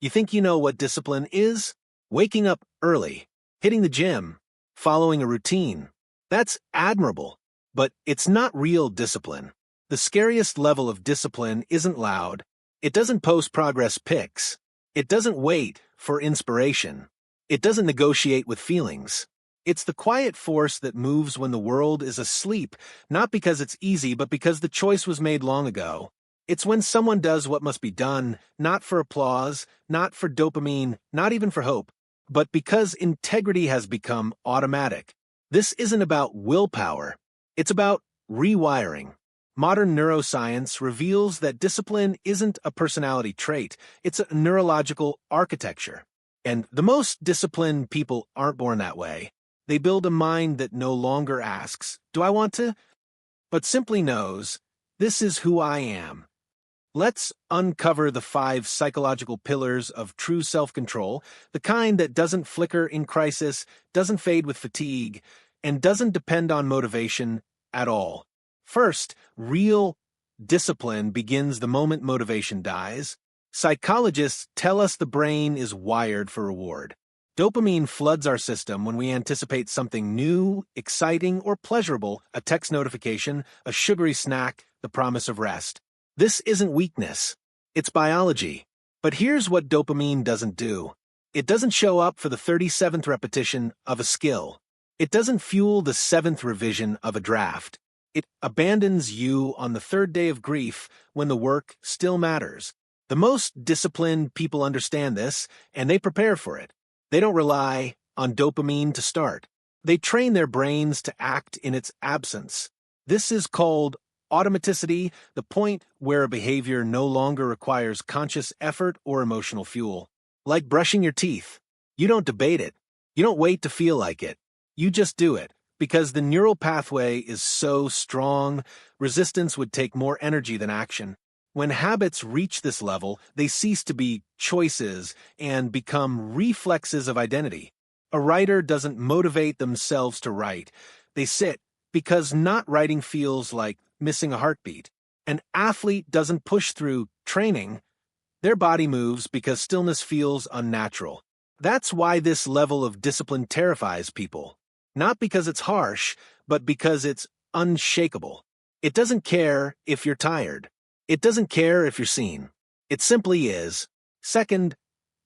You think you know what discipline is? Waking up early, hitting the gym, following a routine. That's admirable, but it's not real discipline. The scariest level of discipline isn't loud. It doesn't post progress pics. It doesn't wait for inspiration. It doesn't negotiate with feelings. It's the quiet force that moves when the world is asleep, not because it's easy, but because the choice was made long ago. It's when someone does what must be done, not for applause, not for dopamine, not even for hope, but because integrity has become automatic. This isn't about willpower. It's about rewiring. Modern neuroscience reveals that discipline isn't a personality trait, it's a neurological architecture. And the most disciplined people aren't born that way. They build a mind that no longer asks, "Do I want to?" but simply knows, "This is who I am." Let's uncover the 5 psychological pillars of true self-control, the kind that doesn't flicker in crisis, doesn't fade with fatigue, and doesn't depend on motivation at all. First, real discipline begins the moment motivation dies. Psychologists tell us the brain is wired for reward. Dopamine floods our system when we anticipate something new, exciting, or pleasurable, a text notification, a sugary snack, the promise of rest. This isn't weakness. It's biology. But here's what dopamine doesn't do. It doesn't show up for the 37th repetition of a skill. It doesn't fuel the 7th revision of a draft. It abandons you on the 3rd day of grief when the work still matters. The most disciplined people understand this, and they prepare for it. They don't rely on dopamine to start. They train their brains to act in its absence. This is called automaticity, the point where a behavior no longer requires conscious effort or emotional fuel. Like brushing your teeth. You don't debate it. You don't wait to feel like it. You just do it. Because the neural pathway is so strong, resistance would take more energy than action. When habits reach this level, they cease to be choices and become reflexes of identity. A writer doesn't motivate themselves to write. They sit because not writing feels like missing a heartbeat. An athlete doesn't push through training. Their body moves because stillness feels unnatural. That's why this level of discipline terrifies people. Not because it's harsh, but because it's unshakable. It doesn't care if you're tired. It doesn't care if you're seen. It simply is. Second,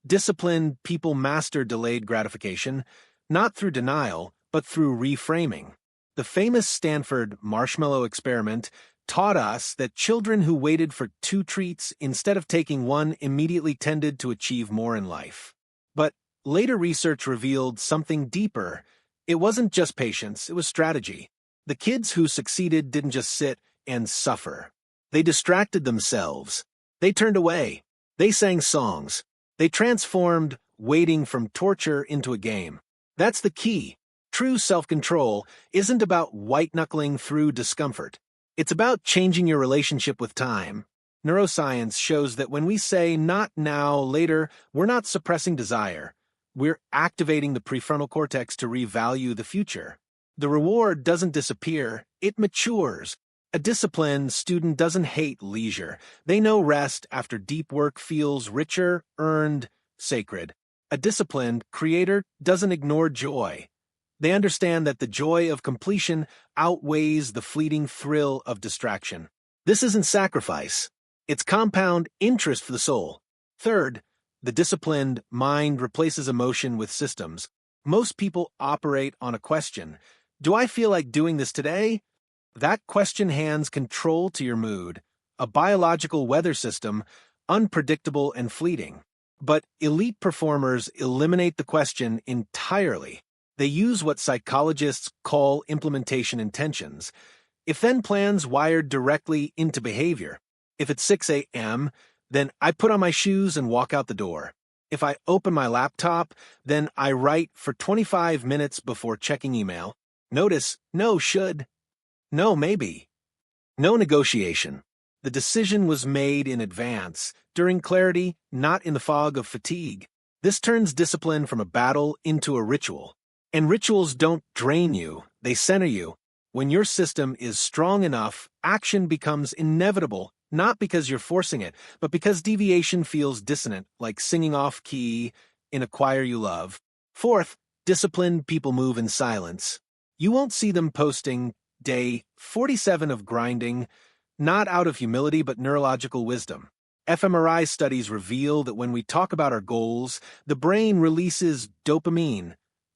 disciplined people master delayed gratification, not through denial, but through reframing. The famous Stanford marshmallow experiment taught us that children who waited for 2 treats instead of taking one immediately tended to achieve more in life. But later research revealed something deeper. It wasn't just patience, it was strategy. The kids who succeeded didn't just sit and suffer. They distracted themselves. They turned away. They sang songs. They transformed waiting from torture into a game. That's the key. True self-control isn't about white-knuckling through discomfort. It's about changing your relationship with time. Neuroscience shows that when we say not now, later, we're not suppressing desire. We're activating the prefrontal cortex to revalue the future. The reward doesn't disappear, it matures. A disciplined student doesn't hate leisure. They know rest after deep work feels richer, earned, sacred. A disciplined creator doesn't ignore joy. They understand that the joy of completion outweighs the fleeting thrill of distraction. This isn't sacrifice. It's compound interest for the soul. Third, the disciplined mind replaces emotion with systems. Most people operate on a question. Do I feel like doing this today? That question hands control to your mood, a biological weather system, unpredictable and fleeting. But elite performers eliminate the question entirely. They use what psychologists call implementation intentions. If then plans wired directly into behavior. If it's 6 a.m., then I put on my shoes and walk out the door. If I open my laptop, then I write for 25 minutes before checking email. Notice, no should. No, maybe. No negotiation. The decision was made in advance, during clarity, not in the fog of fatigue. This turns discipline from a battle into a ritual. And rituals don't drain you, they center you. When your system is strong enough, action becomes inevitable, Not because you're forcing it, but because deviation feels dissonant, like singing off key in a choir you love. Fourth, disciplined people move in silence. You won't see them posting day 47 of grinding, not out of humility but neurological wisdom. fMRI studies reveal that when we talk about our goals, the brain releases dopamine,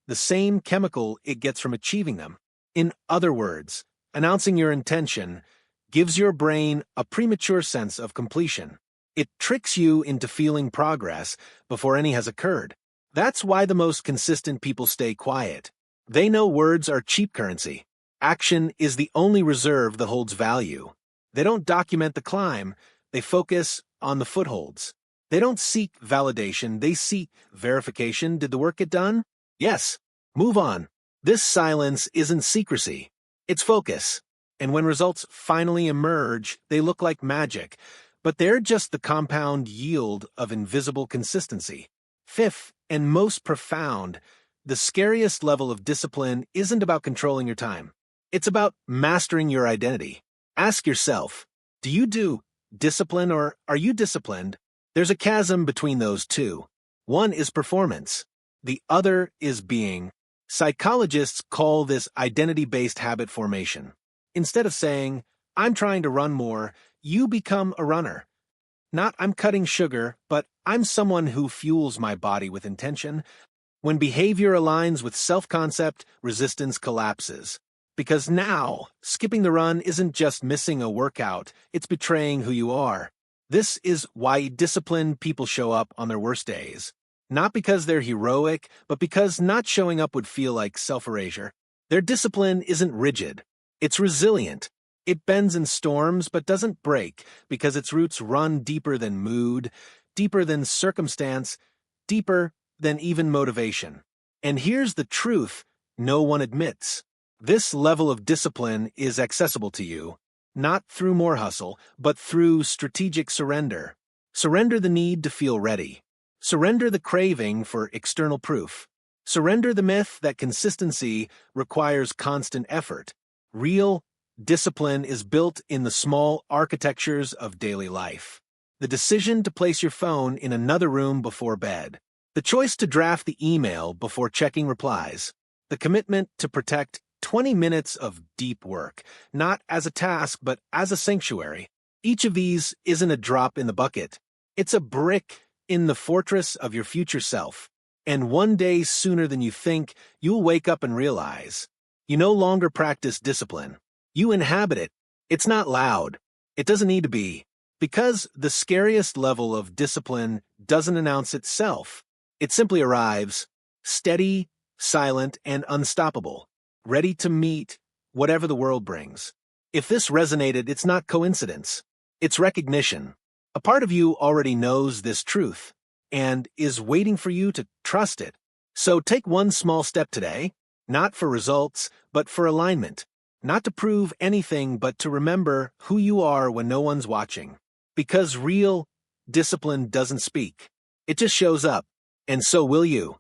the same chemical it gets from achieving them. In other words, announcing your intention gives your brain a premature sense of completion. It tricks you into feeling progress before any has occurred. That's why the most consistent people stay quiet. They know words are cheap currency. Action is the only reserve that holds value. They don't document the climb, they focus on the footholds. They don't seek validation, they seek verification. Did the work get done? Yes. Move on. This silence isn't secrecy, it's focus. And when results finally emerge, they look like magic, but they're just the compound yield of invisible consistency. Fifth, and most profound, the scariest level of discipline isn't about controlling your time. It's about mastering your identity. Ask yourself, do you do discipline or are you disciplined? There's a chasm between those two. One is performance. The other is being. Psychologists call this identity-based habit formation. Instead of saying, I'm trying to run more, you become a runner. Not I'm cutting sugar, but I'm someone who fuels my body with intention. When behavior aligns with self-concept, resistance collapses. Because now, skipping the run isn't just missing a workout, it's betraying who you are. This is why disciplined people show up on their worst days. Not because they're heroic, but because not showing up would feel like self-erasure. Their discipline isn't rigid. It's resilient. It bends in storms but doesn't break because its roots run deeper than mood, deeper than circumstance, deeper than even motivation. And here's the truth no one admits. This level of discipline is accessible to you, not through more hustle, but through strategic surrender. Surrender the need to feel ready. Surrender the craving for external proof. Surrender the myth that consistency requires constant effort. Real discipline is built in the small architectures of daily life. The decision to place your phone in another room before bed. The choice to draft the email before checking replies. The commitment to protect 20 minutes of deep work, not as a task but as a sanctuary. Each of these isn't a drop in the bucket. It's a brick in the fortress of your future self. And one day sooner than you think, you'll wake up and realize you no longer practice discipline. You inhabit it. It's not loud. It doesn't need to be. Because the scariest level of discipline doesn't announce itself. It simply arrives, steady, silent, and unstoppable, ready to meet whatever the world brings. If this resonated, it's not coincidence. It's recognition. A part of you already knows this truth and is waiting for you to trust it. So take one small step today, not for results, but for alignment. Not to prove anything, but to remember who you are when no one's watching. Because real discipline doesn't speak. It just shows up. And so will you.